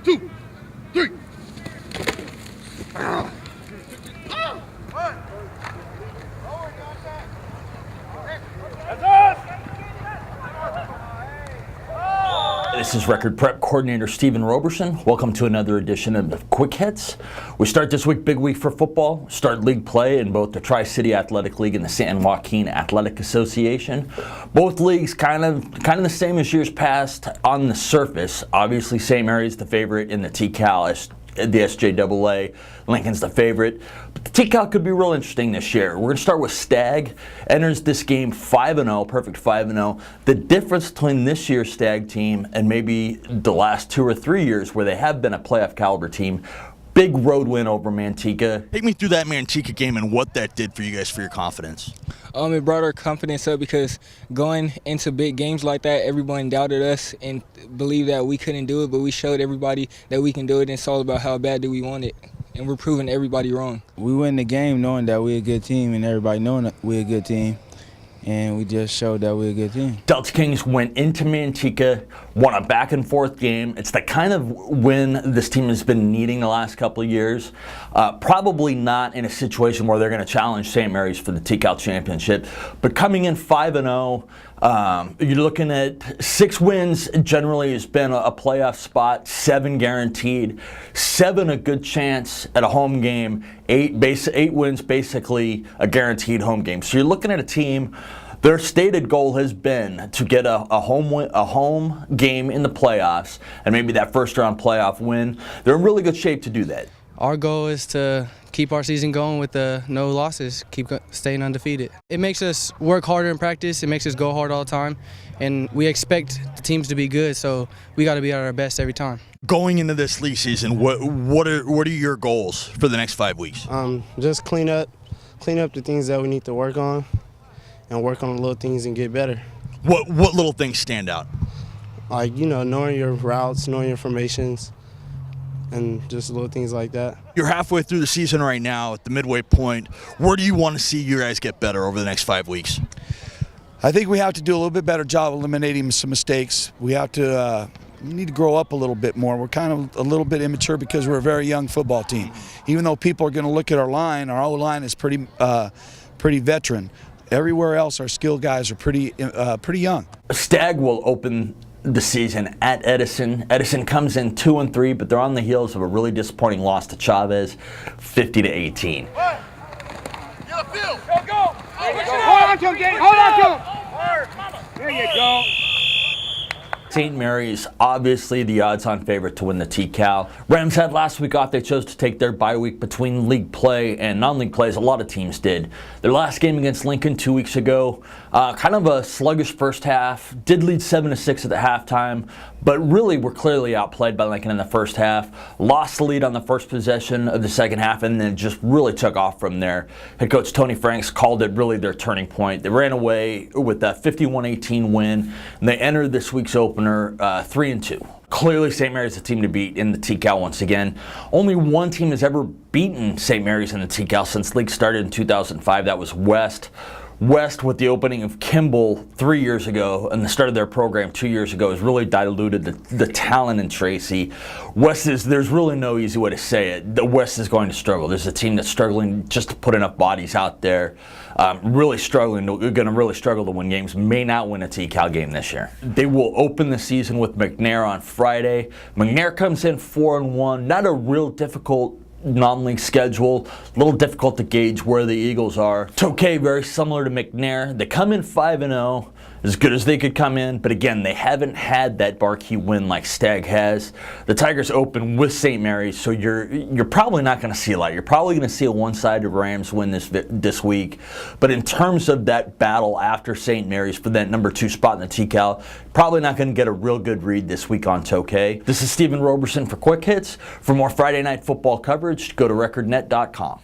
2, 3. This is Record Prep Coordinator Stephen Roberson. Welcome to another edition of Quick Hits. We start this week, big week for football. Start league play in both the Tri-City Athletic League and the San Joaquin Athletic Association. Both leagues kind of the same as years past on the surface. Obviously, St. Mary's the favorite in the TCAL. The SJAA, Lincoln's the favorite. But the TCAL could be real interesting this year. We're going to start with Stagg. Enters this game 5-0, perfect 5-0. The difference between this year's Stagg team and maybe the last 2 or 3 years where they have been a playoff caliber team, big road win over Manteca. Take me through that Manteca game and what that did for you guys for your confidence. It brought our confidence up because going into big games like that, everyone doubted us and believed that we couldn't do it, but we showed everybody that we can do it, and it's all about how bad do we want it, and we're proving everybody wrong. We win the game knowing that we're a good team and everybody knowing that we're a good team, and we just showed that we're a good team. Delta Kings went into Manteca, won a back-and-forth game. It's the kind of win this team has been needing the last couple of years. Probably not in a situation where they're going to challenge St. Mary's for the TCAL championship, but coming in 5-0, you're looking at 6 wins. Generally has been a playoff spot, 7 guaranteed, 7 a good chance at a home game, 8 wins basically a guaranteed home game. So you're looking at a team. Their stated goal has been to get a home game in the playoffs and maybe that first round playoff win. They're in really good shape to do that. Our goal is to keep our season going with no losses, keep staying undefeated. It makes us work harder in practice. It makes us go hard all the time, and we expect the teams to be good, so we got to be at our best every time. Going into this league season, what are your goals for the next 5 weeks? Just clean up the things that we need to work on, and work on the little things and get better. What little things stand out? Like, knowing your routes, knowing your formations, and just little things like that. You're halfway through the season right now at the midway point. Where do you want to see you guys get better over the next 5 weeks? I think we have to do a little bit better job eliminating some mistakes. We have to we need to grow up a little bit more. We're kind of a little bit immature because we're a very young football team. Even though people are going to look at our O-line is pretty veteran. Everywhere else, our skill guys are pretty young. Stagg will open the season at Edison. Edison comes in 2-3, but they're on the heels of a really disappointing loss to Chavez, 50-18. Hold on to him, Dave. Hold on to him. There you go. St. Mary's, obviously the odds-on favorite to win the TCAL. Rams had last week off. They chose to take their bye week between league play and non-league play, as a lot of teams did. Their last game against Lincoln 2 weeks ago, kind of a sluggish first half. Did lead 7-6 at the halftime, but really were clearly outplayed by Lincoln in the first half. Lost the lead on the first possession of the second half, and then just really took off from there. Head coach Tony Franks called it really their turning point. They ran away with a 51-18 win, and they entered this week's opener 3-2. Clearly, St. Mary's the team to beat in the TCAL once again. Only one team has ever beaten St. Mary's in the TCAL since league started in 2005. That was West. West, with the opening of Kimball 3 years ago and the start of their program 2 years ago, has really diluted the talent in Tracy. There's really no easy way to say it. The West is going to struggle. There's a team that's struggling just to put enough bodies out there. Going to really struggle to win games. May not win a TCAL game this year. They will open the season with McNair on Friday. McNair comes in 4-1. Not a real difficult non-league schedule, a little difficult to gauge where the Eagles are. Tokay, very similar to McNair. They come in 5-0, as good as they could come in, but again, they haven't had that marquee win like Stagg has. The Tigers open with St. Mary's, so you're probably not going to see a lot. You're probably going to see a one-sided Rams win this week, but in terms of that battle after St. Mary's for that number 2 spot in the TCAL, probably not going to get a real good read this week on Tokay. This is Stephen Roberson for Quick Hits. For more Friday Night Football coverage, go to recordnet.com.